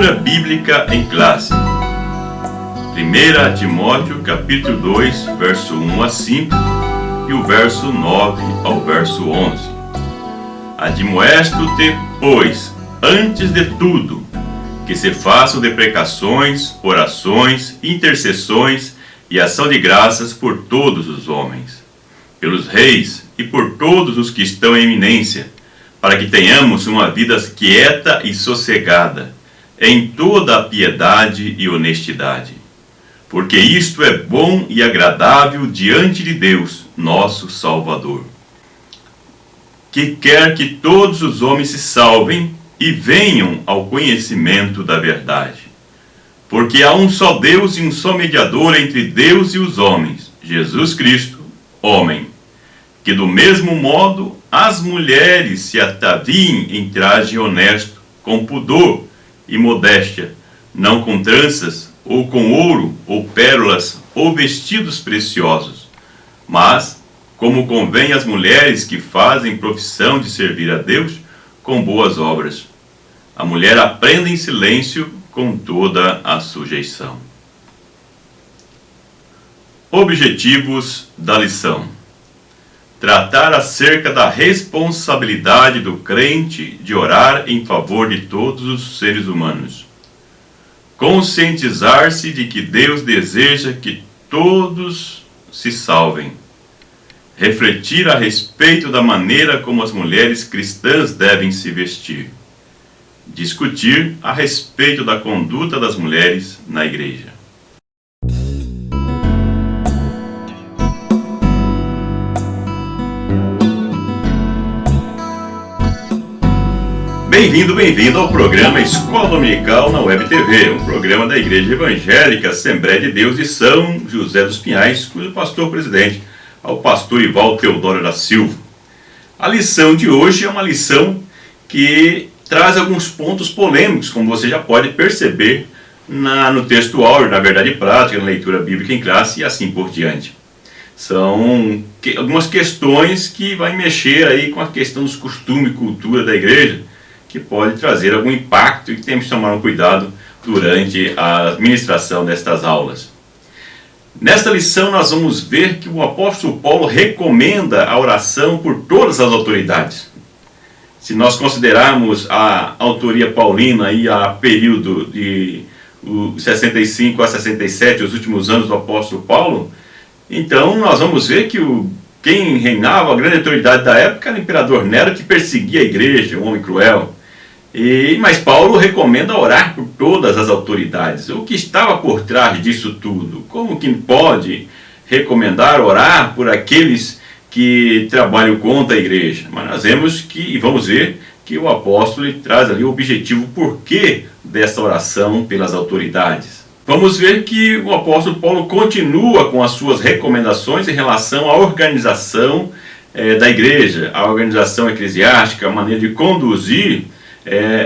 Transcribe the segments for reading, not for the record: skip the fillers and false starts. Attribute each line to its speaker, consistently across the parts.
Speaker 1: Leitura Bíblica em Classe. 1 Timóteo, capítulo 2, verso 1 a 5 e o verso 9 ao verso 11. Admoesto-te, pois, antes de tudo, que se façam deprecações, orações, intercessões e ação de graças por todos os homens, pelos reis e por todos os que estão em eminência, para que tenhamos uma vida quieta e sossegada, em toda a piedade e honestidade. Porque isto é bom e agradável diante de Deus, nosso Salvador, que quer que todos os homens se salvem e venham ao conhecimento da verdade. Porque há um só Deus e um só mediador entre Deus e os homens, Jesus Cristo, homem, que do mesmo modo as mulheres se ataviem em traje honesto, com pudor e modéstia, não com tranças, ou com ouro, ou pérolas, ou vestidos preciosos, mas, como convém às mulheres que fazem profissão de servir a Deus, com boas obras. A mulher aprenda em silêncio com toda a sujeição. Objetivos da lição: tratar acerca da responsabilidade do crente de orar em favor de todos os seres humanos. Conscientizar-se de que Deus deseja que todos se salvem. Refletir a respeito da maneira como as mulheres cristãs devem se vestir. Discutir a respeito da conduta das mulheres na igreja. Bem-vindo ao programa Escola Dominical na Web TV, um programa da Igreja Evangélica Assembleia de Deus de São José dos Pinhais, cujo pastor-presidente é o pastor Ivaldo Teodoro da Silva. A lição de hoje é uma lição que traz alguns pontos polêmicos, como você já pode perceber no texto áureo, na verdade prática, na leitura bíblica em classe e assim por diante. São algumas questões que vai mexer aí com a questão dos costumes e cultura da igreja, que pode trazer algum impacto e que temos que tomar um cuidado durante a administração destas aulas. Nesta lição nós vamos ver que o apóstolo Paulo recomenda a oração por todas as autoridades. Se nós considerarmos a autoria paulina aí a período de 65 a 67, os últimos anos do apóstolo Paulo, então nós vamos ver que quem reinava, a grande autoridade da época, era o imperador Nero, que perseguia a igreja, um homem cruel. Mas Paulo recomenda orar por todas as autoridades. O que estava por trás disso tudo? Como que pode recomendar orar por aqueles que trabalham contra a igreja? Mas nós vamos ver que o apóstolo traz ali o objetivo porquê dessa oração pelas autoridades. Vamos ver que o apóstolo Paulo continua com as suas recomendações em relação à organização da igreja, a organização eclesiástica, a maneira de conduzir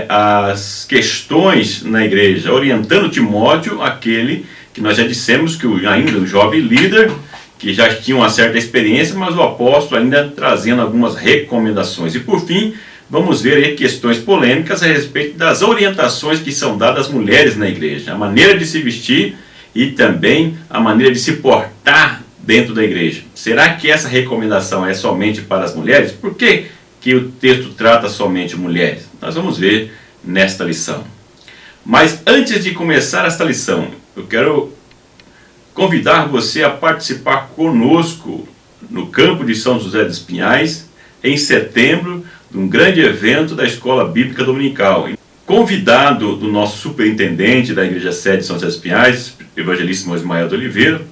Speaker 1: as questões na igreja, orientando Timóteo, aquele que nós já dissemos que ainda um jovem líder, que já tinha uma certa experiência, mas o apóstolo ainda trazendo algumas recomendações. E por fim, vamos ver aí questões polêmicas a respeito das orientações que são dadas às mulheres na igreja, a maneira de se vestir e também a maneira de se portar dentro da igreja. Será que essa recomendação é somente para as mulheres? Por que o texto trata somente mulheres? Nós vamos ver nesta lição. Mas antes de começar esta lição, eu quero convidar você a participar conosco no campo de São José dos Pinhais, em setembro, de um grande evento da Escola Bíblica Dominical. Convidado do nosso superintendente da Igreja Sede de São José dos Pinhais, evangelíssimo Ismael de Oliveira,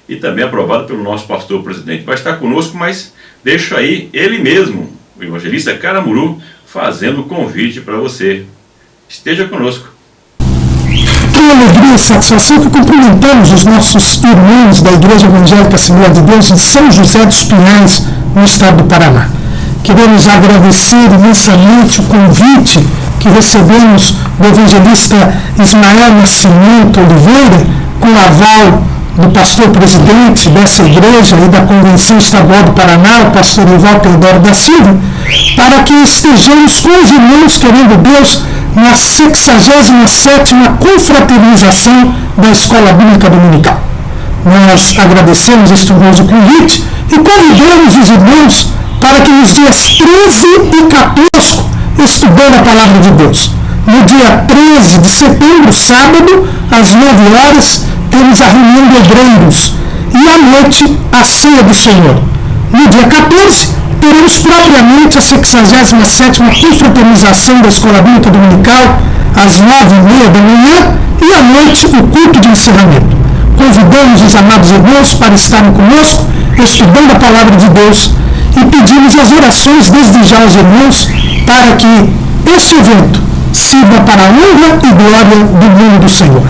Speaker 1: e também aprovado pelo nosso pastor-presidente. Vai estar conosco, mas deixo aí ele mesmo, o evangelista Caramuru, fazendo o convite para você. Esteja conosco.
Speaker 2: Que alegria e satisfação que cumprimentamos os nossos irmãos da Igreja Evangélica Assembleia de Deus em São José dos Pinhais, no estado do Paraná. Queremos agradecer imensamente o convite que recebemos do evangelista Ismael Nascimento Oliveira, com o aval do pastor-presidente dessa igreja e da Convenção Estadual do Paraná, o pastor Ivaldo Teodoro da Silva, para que estejamos com os irmãos, querendo Deus, na 67ª confraternização da Escola Bíblica Dominical. Nós agradecemos este honroso convite e convidamos os irmãos para que nos dias 13 e 14, estudando a Palavra de Deus. No dia 13 de setembro, sábado, às 9 horas, temos a reunião de obreiros e à noite a ceia do Senhor. No dia 14, teremos propriamente a 67ª confraternização da Escola Bíblica Dominical, às 9h30 da manhã, e à noite o culto de encerramento. Convidamos os amados irmãos para estarem conosco, estudando a Palavra de Deus, e pedimos as orações desde já aos irmãos para que este evento sirva para a honra e glória do nome do Senhor.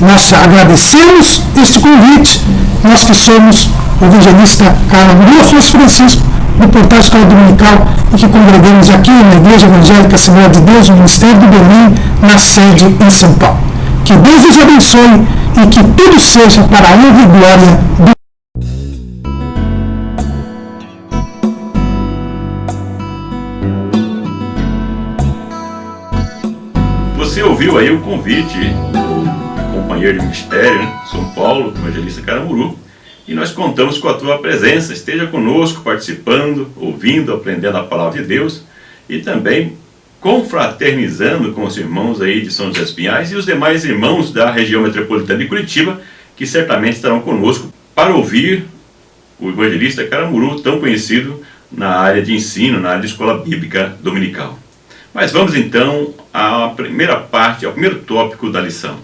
Speaker 2: Nós agradecemos este convite, nós que somos o evangelista Carla Murilo Afonso Francisco, do Portal Escola Dominical, e que congregamos aqui na Igreja Evangélica Assembleia de Deus, no Ministério do Belém, na sede em São Paulo. Que Deus os abençoe e que tudo seja para a honra e glória do
Speaker 1: Você ouviu aí o convite do companheiro de ministério, né, São Paulo, evangelista Caramuru, e nós contamos com a tua presença. Esteja conosco, participando, ouvindo, aprendendo a palavra de Deus e também confraternizando com os irmãos aí de São José dos Pinhais e os demais irmãos da região metropolitana de Curitiba, que certamente estarão conosco para ouvir o evangelista Caramuru, tão conhecido na área de ensino, na área de escola bíblica dominical. Mas vamos então à primeira parte, ao primeiro tópico da lição.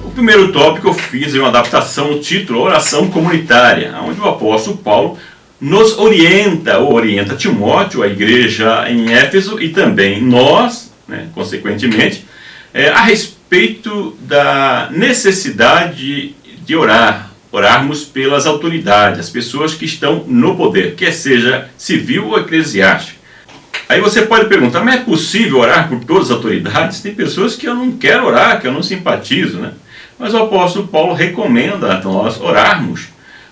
Speaker 1: O primeiro tópico eu fiz uma adaptação do título Oração Comunitária, onde o apóstolo Paulo nos orienta, ou orienta Timóteo, a igreja em Éfeso, e também nós, consequentemente, a respeito da necessidade de orarmos pelas autoridades, as pessoas que estão no poder, quer seja civil ou eclesiástico. Aí você pode perguntar, mas é possível orar por todas as autoridades? Tem pessoas que eu não quero orar, que eu não simpatizo, né? Mas o apóstolo Paulo recomenda a nós orarmos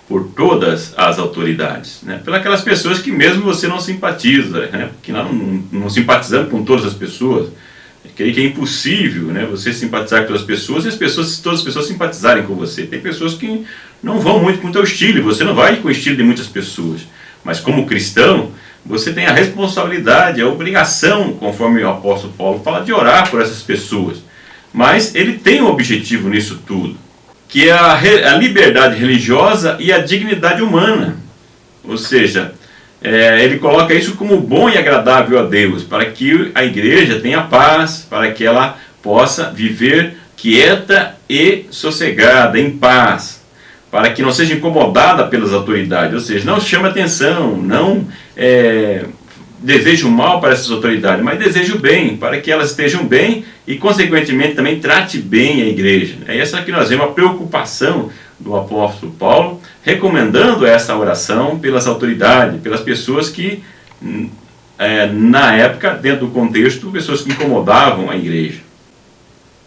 Speaker 1: por todas as autoridades, né? Pelas aquelas pessoas que mesmo você não simpatiza, né? Que nós não simpatizamos com todas as pessoas. Creio que é impossível, né, você simpatizar com todas as pessoas e todas as pessoas simpatizarem com você. Tem pessoas que não vão muito com o teu estilo, você não vai com o estilo de muitas pessoas. Mas como cristão, você tem a responsabilidade, a obrigação, conforme o apóstolo Paulo fala, de orar por essas pessoas. Mas ele tem um objetivo nisso tudo, que é a liberdade religiosa e a dignidade humana. Ou seja, ele coloca isso como bom e agradável a Deus, para que a igreja tenha paz, para que ela possa viver quieta e sossegada, em paz, para que não seja incomodada pelas autoridades, ou seja, não chame atenção, não deseje o mal para essas autoridades, mas deseje o bem, para que elas estejam bem e, consequentemente, também trate bem a igreja. É essa que nós vemos a preocupação do apóstolo Paulo, recomendando essa oração pelas autoridades, pelas pessoas que, na época, dentro do contexto, pessoas que incomodavam a igreja.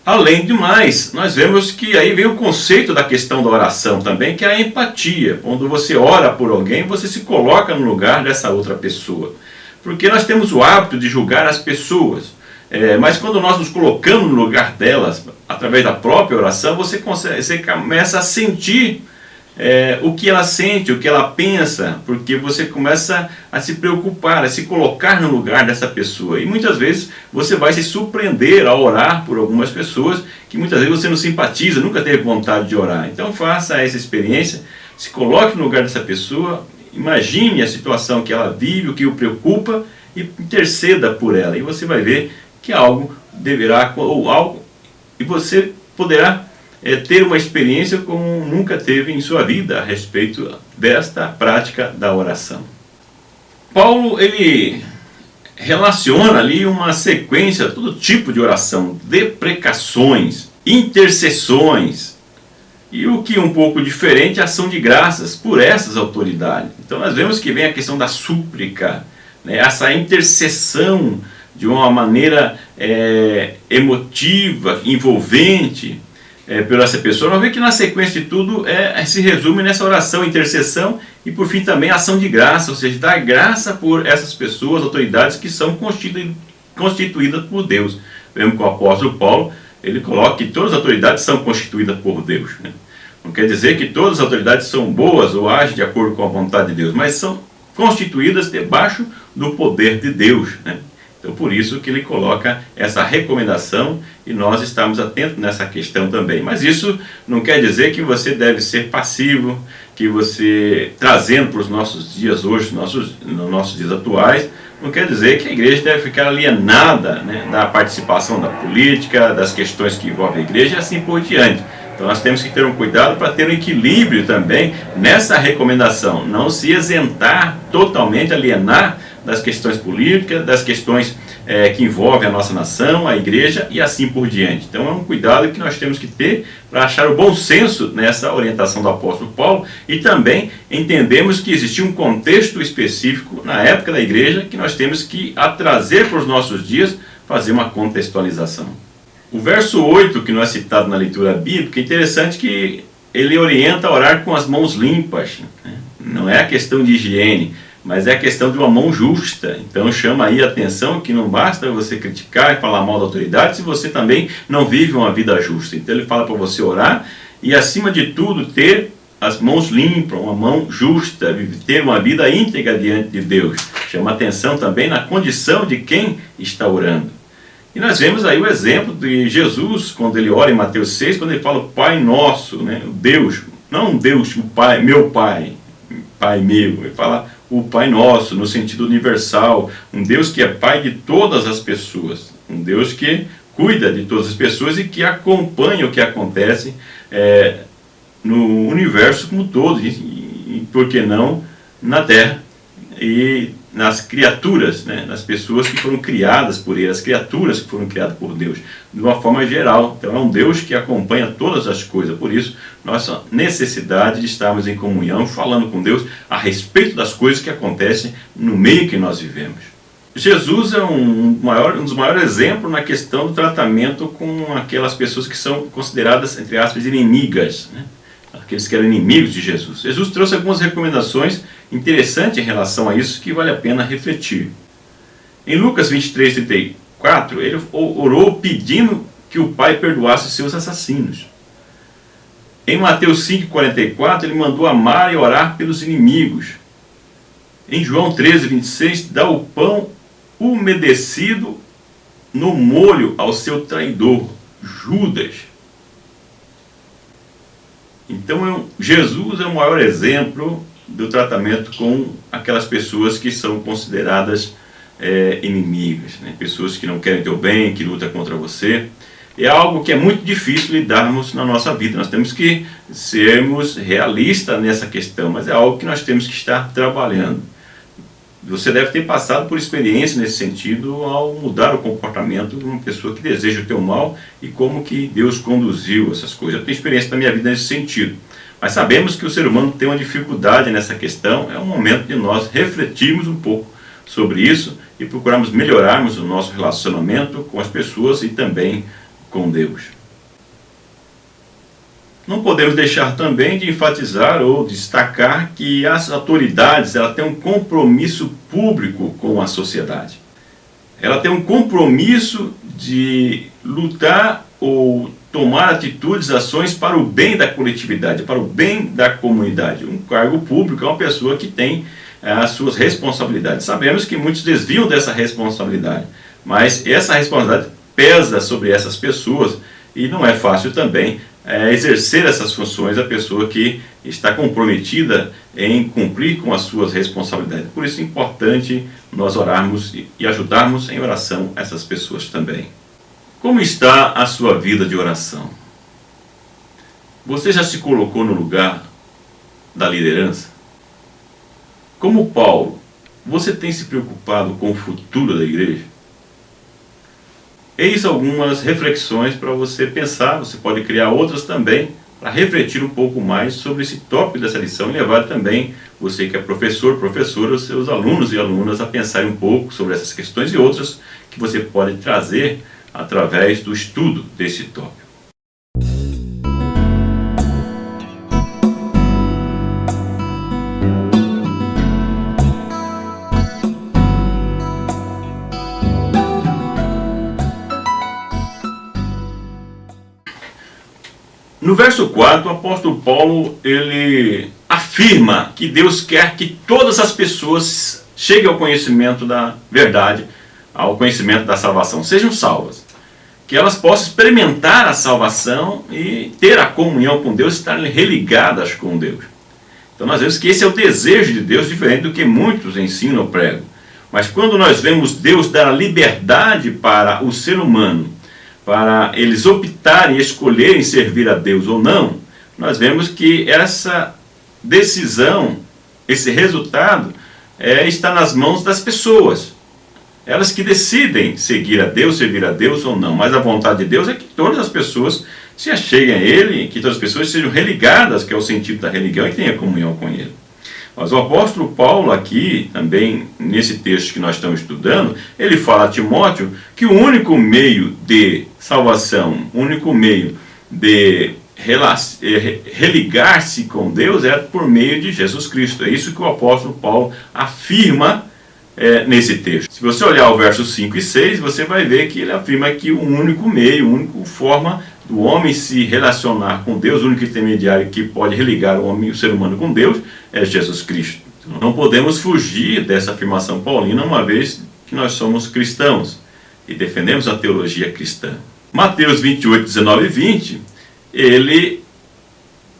Speaker 1: Além de mais, nós vemos que aí vem o conceito da questão da oração também, que é a empatia. Quando você ora por alguém, você se coloca no lugar dessa outra pessoa. Porque nós temos o hábito de julgar as pessoas. Mas quando nós nos colocamos no lugar delas, através da própria oração, você começa a sentir o que ela sente, o que ela pensa, porque você começa a se preocupar, a se colocar no lugar dessa pessoa. E muitas vezes você vai se surpreender ao orar por algumas pessoas que muitas vezes você não simpatiza, nunca teve vontade de orar. Então faça essa experiência, se coloque no lugar dessa pessoa, imagine a situação que ela vive, o que o preocupa e interceda por ela. E você vai ver que algo deverá, ou algo, e você poderá ter uma experiência como nunca teve em sua vida a respeito desta prática da oração. Paulo, ele relaciona ali uma sequência, todo tipo de oração, deprecações, intercessões, e o que é um pouco diferente, ação de graças por essas autoridades. Então nós vemos que vem a questão da súplica, essa intercessão de uma maneira emotiva, envolvente, pela essa pessoa, nós vemos que na sequência de tudo se resume nessa oração, intercessão e por fim também ação de graça, ou seja, dar graça por essas pessoas, autoridades que são constituídas por Deus. Vemos que o apóstolo Paulo, ele coloca que todas as autoridades são constituídas por Deus, né? Não quer dizer que todas as autoridades são boas ou agem de acordo com a vontade de Deus, mas são constituídas debaixo do poder de Deus, né? Então, por isso que ele coloca essa recomendação e nós estamos atentos nessa questão também. Mas isso não quer dizer que você deve ser passivo, que você, trazendo para os nossos dias hoje, nos nossos dias atuais, não quer dizer que a igreja deve ficar alienada, né, da participação da política, das questões que envolvem a igreja e assim por diante. Então nós temos que ter um cuidado para ter um equilíbrio também nessa recomendação, não se isentar totalmente, alienar das questões políticas, das questões que envolvem a nossa nação, a igreja e assim por diante. Então é um cuidado que nós temos que ter para achar o bom senso nessa orientação do apóstolo Paulo e também entendemos que existia um contexto específico na época da igreja que nós temos que trazer para os nossos dias, fazer uma contextualização. O verso 8 que não é citado na leitura bíblica, é interessante que ele orienta a orar com as mãos limpas, né? Não é a questão de higiene, mas é a questão de uma mão justa. Então chama aí a atenção que não basta você criticar e falar mal da autoridade se você também não vive uma vida justa. Então ele fala para você orar e acima de tudo ter as mãos limpas, uma mão justa, ter uma vida íntegra diante de Deus. Chama a atenção também na condição de quem está orando. E nós vemos aí o exemplo de Jesus, quando ele ora em Mateus 6, quando ele fala o Pai Nosso, né? O Deus, não Deus, o Pai, meu Pai, Pai meu, ele fala o Pai Nosso, no sentido universal, um Deus que é Pai de todas as pessoas, um Deus que cuida de todas as pessoas e que acompanha o que acontece no universo como todo, e por que não na Terra, e nas criaturas, né, nas pessoas que foram criadas por Ele, as criaturas que foram criadas por Deus, de uma forma geral. Então é um Deus que acompanha todas as coisas, por isso nossa necessidade de estarmos em comunhão, falando com Deus a respeito das coisas que acontecem no meio que nós vivemos. Jesus é um dos maiores exemplos na questão do tratamento com aquelas pessoas que são consideradas, entre aspas, inimigas, né? Aqueles que eram inimigos de Jesus. Jesus trouxe algumas recomendações interessantes em relação a isso que vale a pena refletir. Em Lucas 23, 34, ele orou pedindo que o Pai perdoasse seus assassinos. Em Mateus 5, 44, ele mandou amar e orar pelos inimigos. Em João 13, 26, dá o pão umedecido no molho ao seu traidor, Judas. Então, Jesus é o maior exemplo do tratamento com aquelas pessoas que são consideradas inimigas, né? Pessoas que não querem teu bem, que lutam contra você. É algo que é muito difícil lidarmos na nossa vida. Nós temos que sermos realistas nessa questão, mas é algo que nós temos que estar trabalhando. Você deve ter passado por experiência nesse sentido ao mudar o comportamento de uma pessoa que deseja o teu mal e como que Deus conduziu essas coisas. Eu tenho experiência na minha vida nesse sentido. Mas sabemos que o ser humano tem uma dificuldade nessa questão. É um momento de nós refletirmos um pouco sobre isso e procurarmos melhorarmos o nosso relacionamento com as pessoas e também com Deus. Não podemos deixar também de enfatizar ou destacar que as autoridades têm um compromisso público com a sociedade. Ela tem um compromisso de lutar ou tomar atitudes, ações para o bem da coletividade, para o bem da comunidade. Um cargo público é uma pessoa que tem as suas responsabilidades. Sabemos que muitos desviam dessa responsabilidade, mas essa responsabilidade pesa sobre essas pessoas e não é fácil também exercer essas funções a pessoa que está comprometida em cumprir com as suas responsabilidades. Por isso é importante nós orarmos e ajudarmos em oração essas pessoas também. Como está a sua vida de oração? Você já se colocou no lugar da liderança? Como Paulo, você tem se preocupado com o futuro da igreja? Eis algumas reflexões para você pensar, você pode criar outras também, para refletir um pouco mais sobre esse tópico dessa lição e levar também você que é professor, professora, os seus alunos e alunas a pensarem um pouco sobre essas questões e outras que você pode trazer através do estudo desse tópico. No verso 4, o apóstolo Paulo, ele afirma que Deus quer que todas as pessoas cheguem ao conhecimento da verdade, ao conhecimento da salvação, sejam salvas. Que elas possam experimentar a salvação e ter a comunhão com Deus, estarem religadas com Deus. Então nós vemos que esse é o desejo de Deus, diferente do que muitos ensinam ou pregam. Mas quando nós vemos Deus dar a liberdade para o ser humano, para eles optarem e escolherem servir a Deus ou não, nós vemos que essa decisão, esse resultado, está nas mãos das pessoas. Elas que decidem seguir a Deus, servir a Deus ou não. Mas a vontade de Deus é que todas as pessoas se acheguem a Ele, que todas as pessoas sejam religadas, que é o sentido da religião, e tenham comunhão com Ele. Mas o apóstolo Paulo aqui, também nesse texto que nós estamos estudando, ele fala a Timóteo que o único meio de salvação, o único meio de religar-se com Deus é por meio de Jesus Cristo. É isso que o apóstolo Paulo afirma nesse texto. Se você olhar o verso 5 e 6, você vai ver que ele afirma que o único meio, a única forma do homem se relacionar com Deus, o único intermediário que pode religar o homem, o ser humano com Deus, é Jesus Cristo. Então, não podemos fugir dessa afirmação paulina, uma vez que nós somos cristãos e defendemos a teologia cristã. Mateus 28, 19 e 20, ele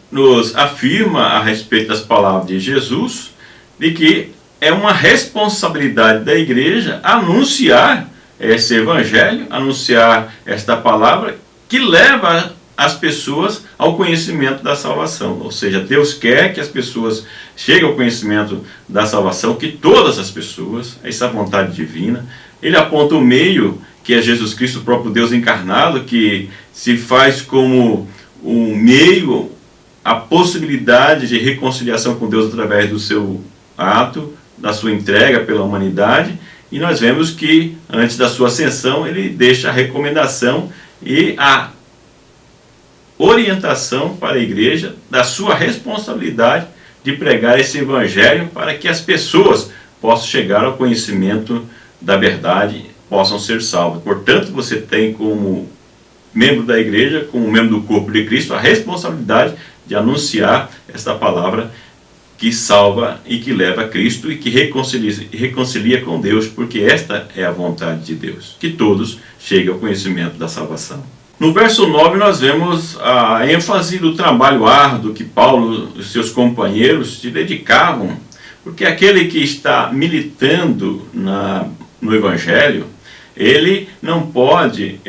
Speaker 1: nos afirma a respeito das palavras de Jesus, de que é uma responsabilidade da igreja anunciar esse evangelho, anunciar esta palavra que leva as pessoas ao conhecimento da salvação. Ou seja, Deus quer que as pessoas cheguem ao conhecimento da salvação, que todas as pessoas, essa vontade divina. Ele aponta o meio, que é Jesus Cristo, o próprio Deus encarnado, que se faz como um meio, a possibilidade de reconciliação com Deus através do seu ato, da sua entrega pela humanidade. E nós vemos que, antes da sua ascensão, ele deixa a recomendação e a orientação para a igreja da sua responsabilidade de pregar esse evangelho para que as pessoas possam chegar ao conhecimento da verdade, possam ser salvas. Portanto, você tem como membro da igreja, como membro do corpo de Cristo, a responsabilidade de anunciar esta palavra que salva e que leva a Cristo e que reconcilia com Deus, porque esta é a vontade de Deus, que todos cheguem ao conhecimento da salvação. No verso 9 nós vemos a ênfase do trabalho árduo que Paulo e seus companheiros se dedicavam, porque aquele que está militando no Evangelho, ele não pode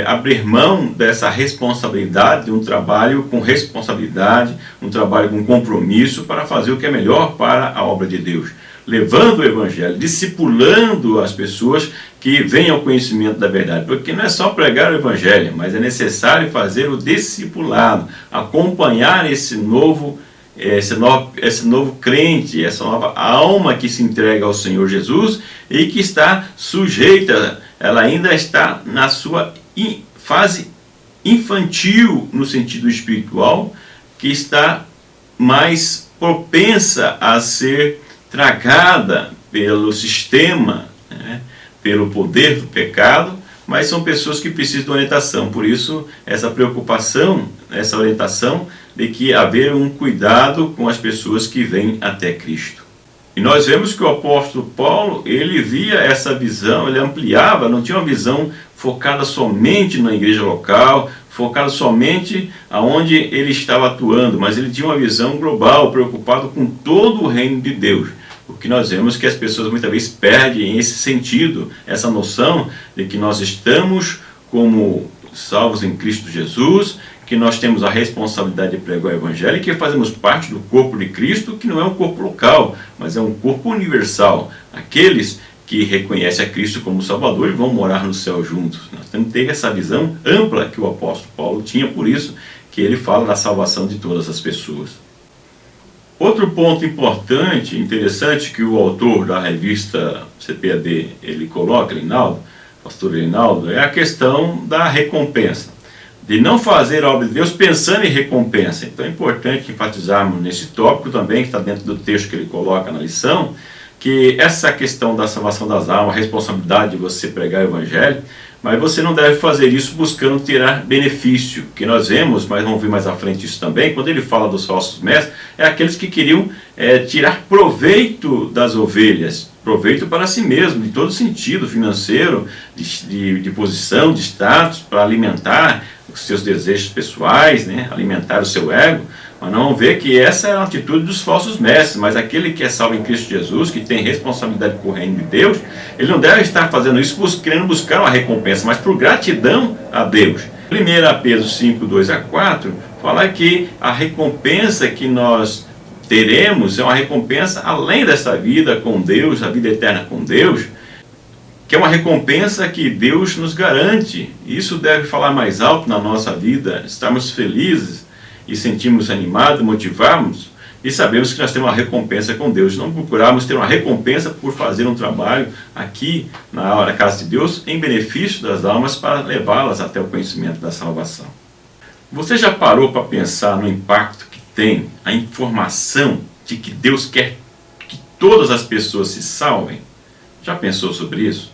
Speaker 1: abrir mão dessa responsabilidade, de um trabalho com responsabilidade, um trabalho com compromisso para fazer o que é melhor para a obra de Deus, levando o Evangelho, discipulando as pessoas que venham ao conhecimento da verdade, porque não é só pregar o Evangelho, mas é necessário fazer o discipulado, acompanhar esse novo crente, essa nova alma que se entrega ao Senhor Jesus e que está sujeita, ela ainda está na sua fase infantil no sentido espiritual, que está mais propensa a ser tragada pelo sistema, pelo poder do pecado, mas são pessoas que precisam de orientação. Por isso, essa preocupação, essa orientação de que haver um cuidado com as pessoas que vêm até Cristo. E nós vemos que o apóstolo Paulo, ele via essa visão, ele ampliava, não tinha uma visão focada somente na igreja local, focada somente aonde ele estava atuando, mas ele tinha uma visão global, preocupado com todo o reino de Deus. Porque nós vemos que as pessoas muitas vezes perdem esse sentido, essa noção de que nós estamos como salvos em Cristo Jesus, que nós temos a responsabilidade de pregar o Evangelho e que fazemos parte do corpo de Cristo, que não é um corpo local, mas é um corpo universal. Aqueles que reconhecem a Cristo como Salvador e vão morar no céu juntos. Nós temos que ter essa visão ampla que o apóstolo Paulo tinha, por isso que ele fala da salvação de todas as pessoas. Outro ponto importante, interessante, que o autor da revista CPAD ele coloca, Linaldo, pastor Reinaldo, é a questão da recompensa, de não fazer a obra de Deus pensando em recompensa. Então é importante enfatizarmos nesse tópico também, que está dentro do texto que ele coloca na lição, que essa questão da salvação das almas, a responsabilidade de você pregar o evangelho, mas você não deve fazer isso buscando tirar benefício, que nós vemos, mas vamos ver mais à frente isso também, quando ele fala dos falsos mestres, é aqueles que queriam tirar proveito das ovelhas, proveito para si mesmo, de todo sentido, financeiro, de posição, de status, para alimentar os seus desejos pessoais, né? Alimentar o seu ego. Mas não vamos ver que essa é a atitude dos falsos mestres, mas aquele que é salvo em Cristo Jesus, que tem responsabilidade com o reino de Deus, ele não deve estar fazendo isso querendo buscar uma recompensa, mas por gratidão a Deus. 1 Pedro 5, 2 a 4, fala que a recompensa que nós teremos é uma recompensa além dessa vida com Deus, a vida eterna com Deus, que é uma recompensa que Deus nos garante. Isso deve falar mais alto na nossa vida, estarmos felizes e sentimos animados, motivarmos e sabemos que nós temos uma recompensa com Deus. Não procurarmos ter uma recompensa por fazer um trabalho aqui na casa de Deus em benefício das almas para levá-las até o conhecimento da salvação. Você já parou para pensar no impacto que tem a informação de que Deus quer que todas as pessoas se salvem? Já pensou sobre isso?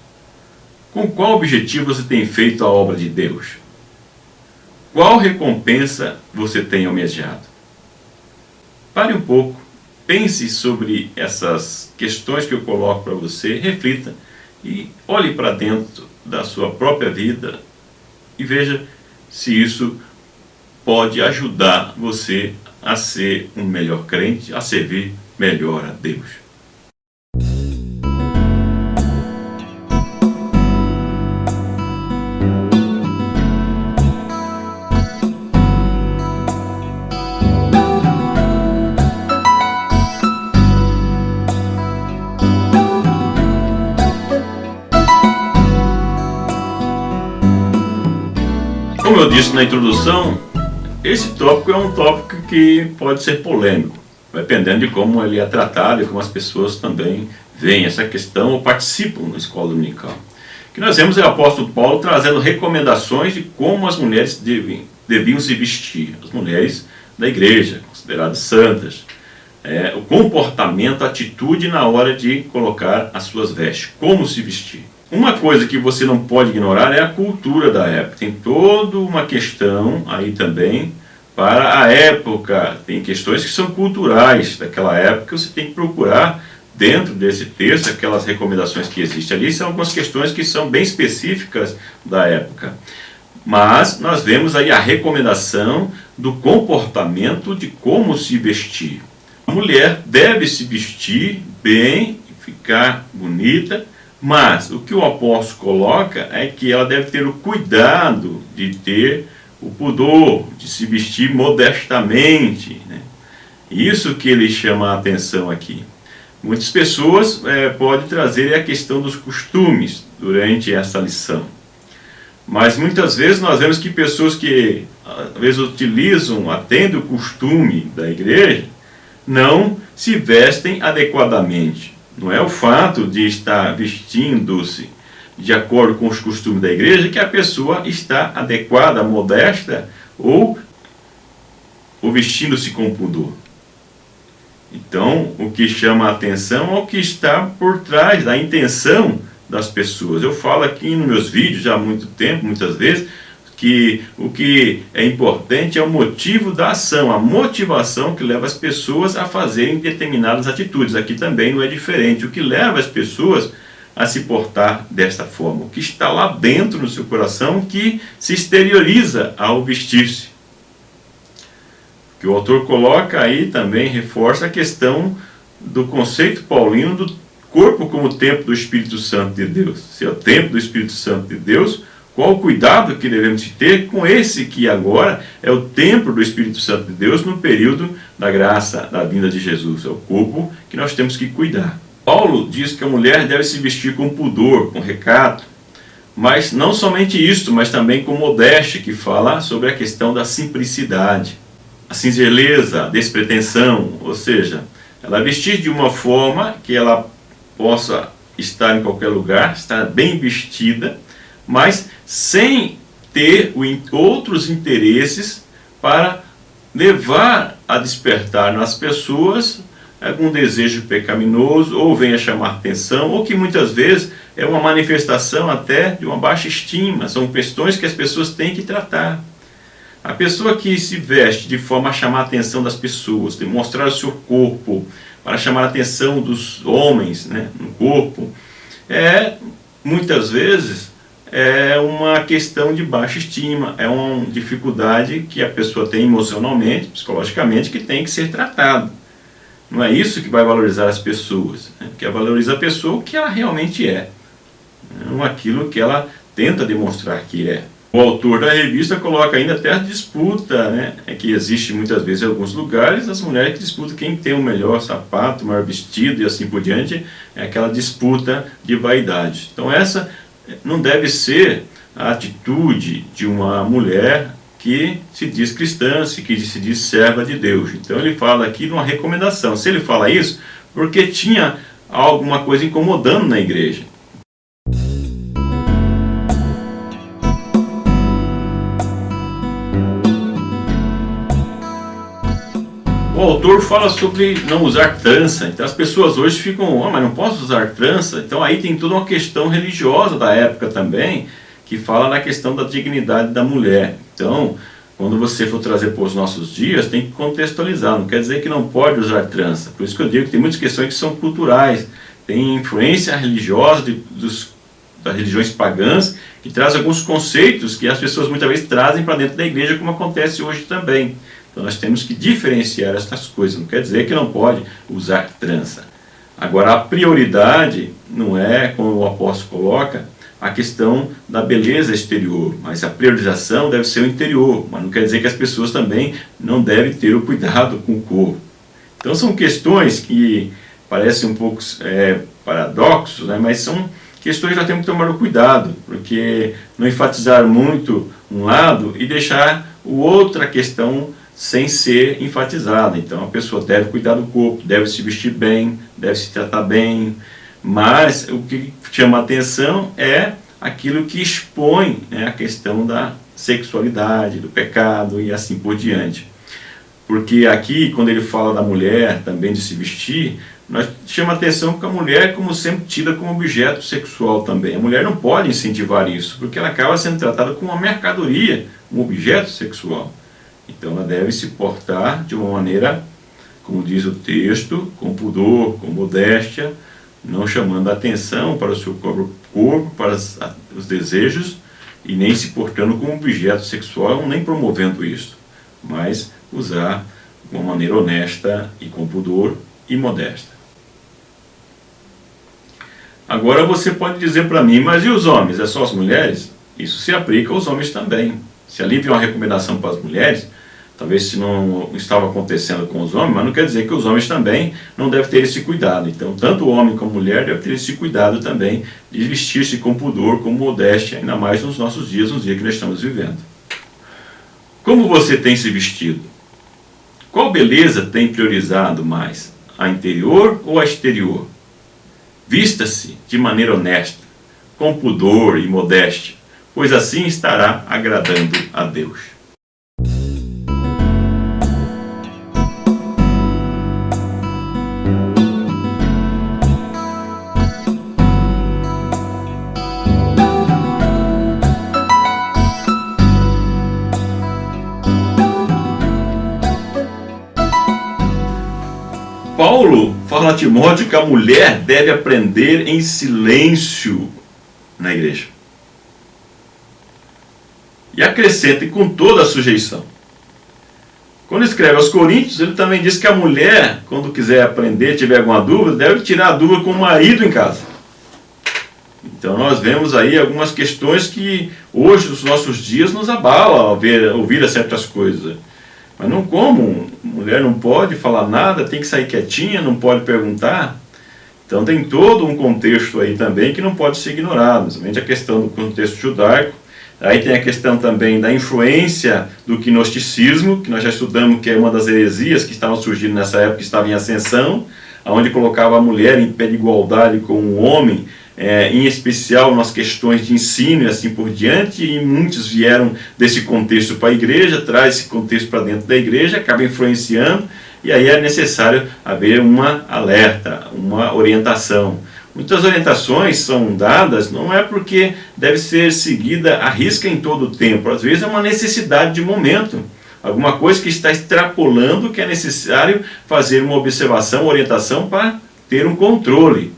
Speaker 1: Com qual objetivo você tem feito a obra de Deus? Qual recompensa você tem almejado? Pare um pouco, pense sobre essas questões que eu coloco para você, reflita e olhe para dentro da sua própria vida e veja se isso pode ajudar você a ser um melhor crente, a servir melhor a Deus. Como eu disse na introdução, esse tópico é um tópico que pode ser polêmico, dependendo de como ele é tratado e como as pessoas também veem essa questão ou participam na escola dominical. O que nós vemos é o apóstolo Paulo trazendo recomendações de como as mulheres deviam se vestir, as mulheres da igreja, consideradas santas, o comportamento, a atitude na hora de colocar as suas vestes, como se vestir. Uma coisa que você não pode ignorar é a cultura da época. Tem toda uma questão aí também para a época. Tem questões que são culturais daquela época que você tem que procurar dentro desse texto, aquelas recomendações que existem ali, são algumas questões que são bem específicas da época. Mas nós vemos aí a recomendação do comportamento de como se vestir. A mulher deve se vestir bem, ficar bonita, mas o que o apóstolo coloca é que ela deve ter o cuidado de ter o pudor, de se vestir modestamente, né? Isso que ele chama a atenção aqui. Muitas pessoas podem trazer a questão dos costumes durante essa lição. Mas muitas vezes nós vemos que pessoas que às vezes atendem o costume da igreja, não se vestem adequadamente. Não é o fato de estar vestindo-se de acordo com os costumes da igreja que a pessoa está adequada, modesta ou vestindo-se com pudor. Então, o que chama a atenção é o que está por trás da intenção das pessoas. Eu falo aqui nos meus vídeos já há muito tempo, muitas vezes, que o que é importante é o motivo da ação, a motivação que leva as pessoas a fazerem determinadas atitudes. Aqui também não é diferente. O que leva as pessoas a se portar desta forma, o que está lá dentro no seu coração que se exterioriza ao vestir-se. O que o autor coloca aí também reforça a questão do conceito paulino do corpo como templo do Espírito Santo de Deus. Se é o templo do Espírito Santo de Deus, qual o cuidado que devemos ter com esse que agora é o templo do Espírito Santo de Deus no período da graça da vinda de Jesus? É o corpo que nós temos que cuidar. Paulo diz que a mulher deve se vestir com pudor, com recato, mas não somente isso, mas também com modéstia, que fala sobre a questão da simplicidade, a singeleza, a despretensão, ou seja, ela vestir de uma forma que ela possa estar em qualquer lugar, estar bem vestida, mas sem ter outros interesses para levar a despertar nas pessoas algum desejo pecaminoso, ou venha chamar atenção, ou que muitas vezes é uma manifestação até de uma baixa estima. São questões que as pessoas têm que tratar. A pessoa que se veste de forma a chamar a atenção das pessoas, demonstrar o seu corpo para chamar a atenção dos homens, né, no corpo, muitas vezes é uma questão de baixa estima, é uma dificuldade que a pessoa tem emocionalmente, psicologicamente, que tem que ser tratado. Não é isso que vai valorizar as pessoas, né? Que valoriza a pessoa o que ela realmente é, não aquilo que ela tenta demonstrar que é. O autor da revista coloca ainda até a disputa, né? Que existe muitas vezes em alguns lugares, as mulheres que disputam quem tem o melhor sapato, o melhor vestido e assim por diante, é aquela disputa de vaidade. Então essa não deve ser a atitude de uma mulher que se diz cristã, que se diz serva de Deus. Então ele fala aqui de uma recomendação. Se ele fala isso, porque tinha alguma coisa incomodando na igreja. O autor fala sobre não usar trança. Então as pessoas hoje ficam, mas não posso usar trança? Então aí tem toda uma questão religiosa da época também, que fala na questão da dignidade da mulher. Então, quando você for trazer para os nossos dias, tem que contextualizar. Não quer dizer que não pode usar trança. Por isso que eu digo que tem muitas questões que são culturais. Tem influência religiosa das religiões pagãs, que traz alguns conceitos que as pessoas muitas vezes trazem para dentro da igreja, como acontece hoje também. Então nós temos que diferenciar essas coisas. Não quer dizer que não pode usar trança. Agora, a prioridade não é, como o apóstolo coloca, a questão da beleza exterior, mas a priorização deve ser o interior, mas não quer dizer que as pessoas também não devem ter o cuidado com o corpo. Então são questões que parecem um pouco paradoxos, né? Mas são questões que nós temos que tomar o cuidado, porque não enfatizar muito um lado e deixar outra questão sem ser enfatizada. Então a pessoa deve cuidar do corpo, deve se vestir bem, deve se tratar bem, mas o que chama a atenção é aquilo que expõe, né, a questão da sexualidade, do pecado e assim por diante. Porque aqui, quando ele fala da mulher também de se vestir, nós chama a atenção que a mulher é como sempre tida como objeto sexual também. A mulher não pode incentivar isso, porque ela acaba sendo tratada como uma mercadoria, um objeto sexual. Então ela deve se portar de uma maneira, como diz o texto, com pudor, com modéstia, não chamando a atenção para o seu corpo, para os desejos, e nem se portando como objeto sexual, nem promovendo isso, mas usar de uma maneira honesta e com pudor e modesta. Agora você pode dizer para mim, mas e os homens? É só as mulheres? Isso se aplica aos homens também. Se ali vem uma recomendação para as mulheres, talvez se não estava acontecendo com os homens, mas não quer dizer que os homens também não devem ter esse cuidado. Então, tanto o homem como a mulher devem ter esse cuidado também de vestir-se com pudor, com modéstia, ainda mais nos nossos dias, nos dias que nós estamos vivendo. Como você tem se vestido? Qual beleza tem priorizado mais? A interior ou a exterior? Vista-se de maneira honesta, com pudor e modéstia, pois assim estará agradando a Deus. Paulo fala a Timóteo que a mulher deve aprender em silêncio na igreja. E acrescenta com toda a sujeição. Quando escreve aos Coríntios, ele também diz que a mulher, quando quiser aprender, tiver alguma dúvida, deve tirar a dúvida com o marido em casa. Então nós vemos aí algumas questões que hoje, nos nossos dias, nos abalam ao ouvir certas coisas. Mas não como, mulher não pode falar nada, tem que sair quietinha, não pode perguntar. Então tem todo um contexto aí também que não pode ser ignorado, somente a questão do contexto judaico. Aí tem a questão também da influência do gnosticismo, que nós já estudamos, que é uma das heresias que estavam surgindo nessa época, que estava em ascensão, onde colocava a mulher em pé de igualdade com o homem em especial nas questões de ensino e assim por diante, e muitos vieram desse contexto para a igreja, traz esse contexto para dentro da igreja, acaba influenciando, e aí é necessário haver uma alerta, uma orientação. Muitas orientações são dadas, não é porque deve ser seguida à risca em todo o tempo, às vezes é uma necessidade de momento, alguma coisa que está extrapolando que é necessário fazer uma observação, orientação para ter um controle.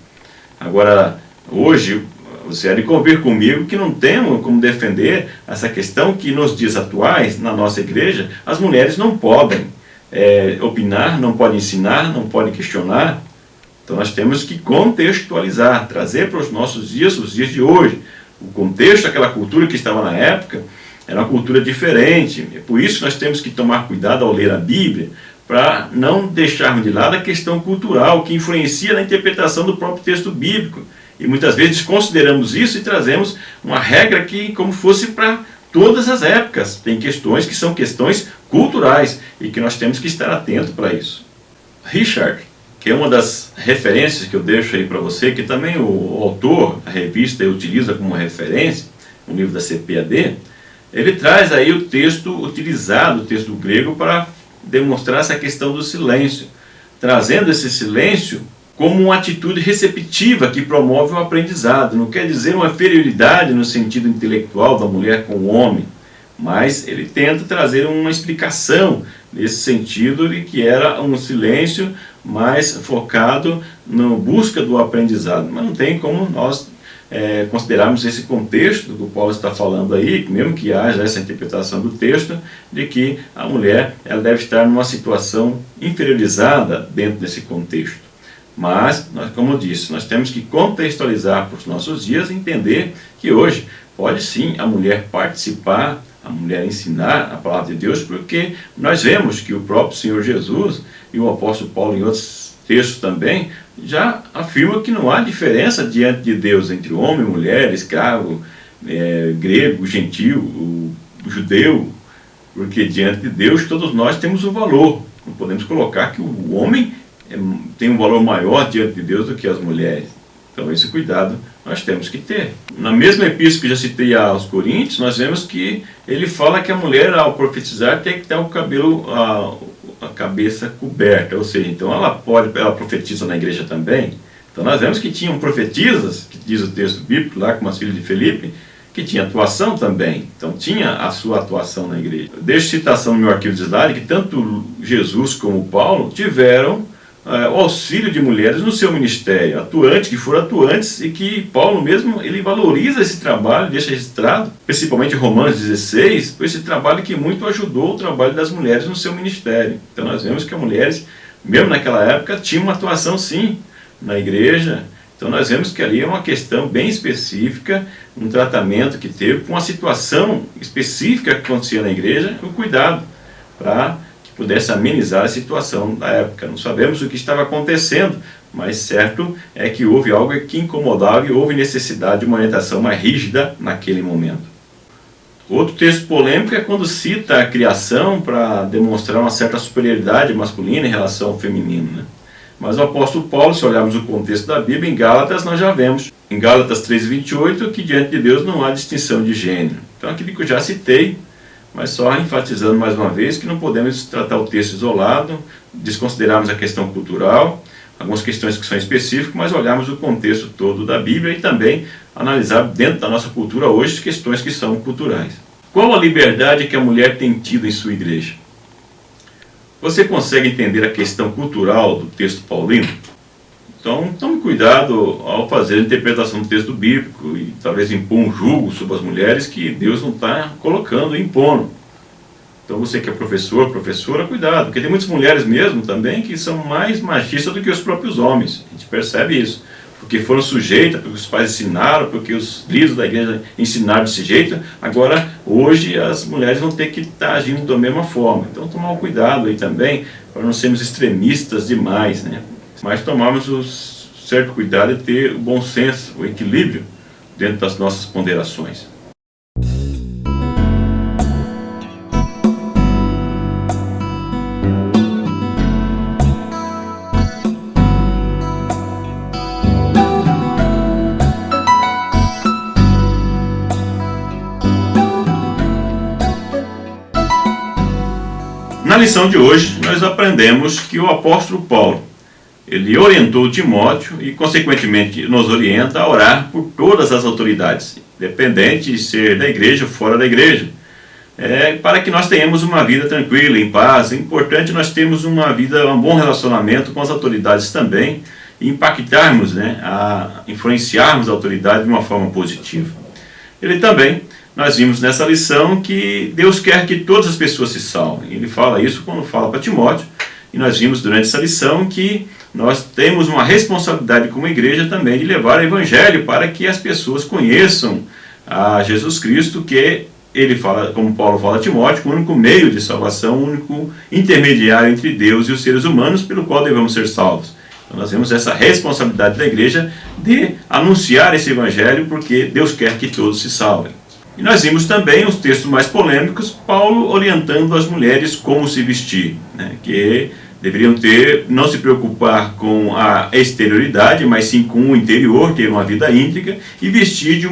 Speaker 1: Agora, hoje, você há de convir comigo que não temos como defender essa questão que nos dias atuais, na nossa igreja, as mulheres não podem opinar, não podem ensinar, não podem questionar. Então nós temos que contextualizar, trazer para os nossos dias, os dias de hoje. O contexto, aquela cultura que estava na época, era uma cultura diferente. É por isso que nós temos que tomar cuidado ao ler a Bíblia, para não deixarmos de lado a questão cultural, que influencia na interpretação do próprio texto bíblico. E muitas vezes desconsideramos isso e trazemos uma regra que como fosse para todas as épocas. Tem questões que são questões culturais e que nós temos que estar atentos para isso. Richard, que é uma das referências que eu deixo aí para você, que também o autor, a revista, utiliza como referência, o livro da CPAD, ele traz aí o texto utilizado, o texto grego, para demonstrar essa questão do silêncio, trazendo esse silêncio como uma atitude receptiva que promove o aprendizado. Não quer dizer uma inferioridade no sentido intelectual da mulher com o homem, mas ele tenta trazer uma explicação nesse sentido de que era um silêncio mais focado na busca do aprendizado. Mas não tem como nós considerarmos esse contexto que o Paulo está falando aí, mesmo que haja essa interpretação do texto, de que a mulher ela deve estar numa situação inferiorizada dentro desse contexto. Mas, como eu disse, nós temos que contextualizar para os nossos dias e entender que hoje pode sim a mulher participar, a mulher ensinar a palavra de Deus, porque nós vemos que o próprio Senhor Jesus e o apóstolo Paulo em outros textos também já afirma que não há diferença diante de Deus entre homem, mulher, escravo, grego, gentil, o judeu, porque diante de Deus todos nós temos um valor. Não podemos colocar que o homem tem um valor maior diante de Deus do que as mulheres. Então esse cuidado nós temos que ter. Na mesma epístola que já citei aos Coríntios, nós vemos que ele fala que a mulher ao profetizar tem que ter o cabelo, a cabeça coberta, ou seja, então ela profetiza na igreja também. Então nós vemos que tinham profetisas, que diz o texto bíblico lá, como as filhas de Felipe, que tinha atuação também, então tinha a sua atuação na igreja. Eu deixo citação no meu arquivo de slide que tanto Jesus como Paulo tiveram o auxílio de mulheres no seu ministério, atuantes, que foram atuantes, e que Paulo mesmo, ele valoriza esse trabalho, deixa registrado, principalmente em Romanos 16, por esse trabalho que muito ajudou o trabalho das mulheres no seu ministério. Então nós vemos que as mulheres, mesmo naquela época, tinham uma atuação sim, na igreja. Então nós vemos que ali é uma questão bem específica, um tratamento que teve, com uma situação específica que acontecia na igreja, o cuidado para pudesse amenizar a situação da época. Não sabemos o que estava acontecendo, mas certo é que houve algo que incomodava e houve necessidade de uma orientação mais rígida naquele momento. Outro texto polêmico é quando cita a criação para demonstrar uma certa superioridade masculina em relação ao feminino, né? Mas o apóstolo Paulo, se olharmos o contexto da Bíblia, em Gálatas nós já vemos, em Gálatas 3:28, que diante de Deus não há distinção de gênero. Então aquilo que eu já citei, mas só enfatizando mais uma vez que não podemos tratar o texto isolado, desconsiderarmos a questão cultural, algumas questões que são específicas, mas olharmos o contexto todo da Bíblia e também analisar dentro da nossa cultura hoje questões que são culturais. Qual a liberdade que a mulher tem tido em sua igreja? Você consegue entender a questão cultural do texto paulino? Então, tome cuidado ao fazer a interpretação do texto bíblico e talvez impor um jugo sobre as mulheres que Deus não está colocando, impondo. Então, você que é professor, professora, cuidado, porque tem muitas mulheres mesmo também que são mais machistas do que os próprios homens. A gente percebe isso, porque foram sujeitas, porque os pais ensinaram, porque os líderes da igreja ensinaram desse jeito. Agora, hoje, as mulheres vão ter que estar agindo da mesma forma. Então, tomar um cuidado aí também, para não sermos extremistas demais, né? Mas tomarmos o certo cuidado de ter o bom senso, o equilíbrio dentro das nossas ponderações. lição de hoje, nós aprendemos que o apóstolo Paulo, ele orientou Timóteo e, consequentemente, nos orienta a orar por todas as autoridades, independente de ser da igreja ou fora da igreja, para que nós tenhamos uma vida tranquila, em paz. É importante nós termos um bom relacionamento com as autoridades também, e impactarmos, influenciarmos a autoridade de uma forma positiva. Ele também, nós vimos nessa lição que Deus quer que todas as pessoas se salvem. Ele fala isso quando fala para Timóteo, e nós vimos durante essa lição que nós temos uma responsabilidade como igreja também de levar o evangelho para que as pessoas conheçam a Jesus Cristo, que ele fala, como Paulo fala a Timóteo, o único meio de salvação, o único intermediário entre Deus e os seres humanos, pelo qual devemos ser salvos. Então nós vemos essa responsabilidade da igreja de anunciar esse evangelho, porque Deus quer que todos se salvem. E nós vimos também os textos mais polêmicos, Paulo orientando as mulheres como se vestir, que deveriam não se preocupar com a exterioridade, mas sim com o interior, ter uma vida íntegra e vestir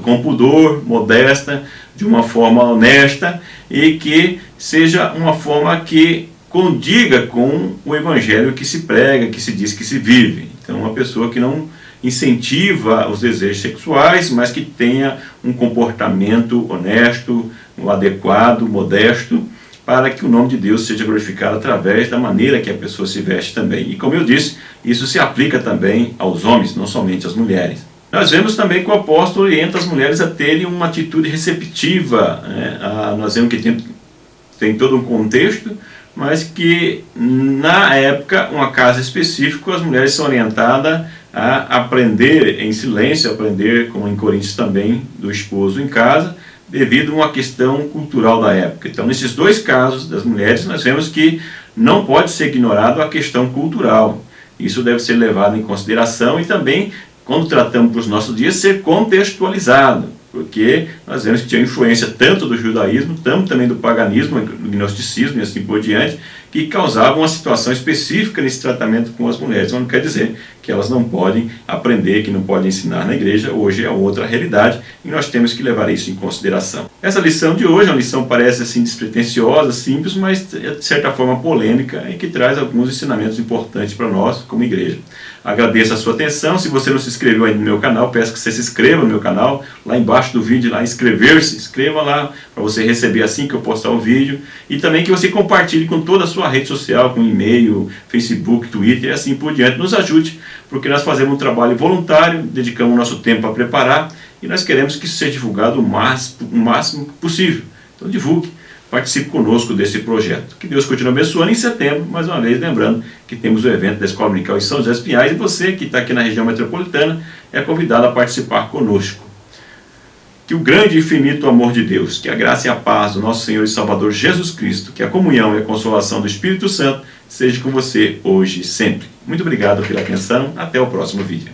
Speaker 1: com pudor, modesta, de uma forma honesta, e que seja uma forma que condiga com o evangelho que se prega, que se diz que se vive. Então, uma pessoa que não incentiva os desejos sexuais, mas que tenha um comportamento honesto, adequado, modesto, para que o nome de Deus seja glorificado através da maneira que a pessoa se veste também. E como eu disse, isso se aplica também aos homens, não somente às mulheres. Nós vemos também que o apóstolo orienta as mulheres a terem uma atitude receptiva. Nós vemos que tem todo um contexto, mas que na época, uma casa específica, as mulheres são orientadas a aprender em silêncio, aprender, como em Coríntios também, do esposo em casa, devido a uma questão cultural da época. Então, nesses dois casos das mulheres, nós vemos que não pode ser ignorado a questão cultural. Isso deve ser levado em consideração e também, quando tratamos para os nossos dias, ser contextualizado, porque nós vemos que tinha influência tanto do judaísmo, tanto também do paganismo, do gnosticismo e assim por diante, que causavam uma situação específica nesse tratamento com as mulheres. Não quer dizer que elas não podem aprender, que não podem ensinar na igreja. Hoje é outra realidade e nós temos que levar isso em consideração. Essa lição de hoje é uma lição, parece assim despretensiosa, simples, mas de certa forma polêmica, e que traz alguns ensinamentos importantes para nós como igreja. Agradeço a sua atenção. Se você não se inscreveu ainda no meu canal, peço que você se inscreva no meu canal, lá embaixo do vídeo, lá inscrever-se, inscreva lá, para você receber assim que eu postar o vídeo, e também que você compartilhe com toda a sua rede social, com e-mail, Facebook, Twitter e assim por diante. Nos ajude, porque nós fazemos um trabalho voluntário, dedicamos o nosso tempo a preparar, e nós queremos que isso seja divulgado o máximo possível. Então divulgue, participe conosco desse projeto. Que Deus continue abençoando. Em setembro, mais uma vez, lembrando que temos o evento da Escola Dominical em São José dos Pinhais, e você que está aqui na região metropolitana é convidado a participar conosco. Que o grande e infinito amor de Deus, que a graça e a paz do nosso Senhor e Salvador Jesus Cristo, que a comunhão e a consolação do Espírito Santo seja com você hoje e sempre. Muito obrigado pela atenção. Até o próximo vídeo.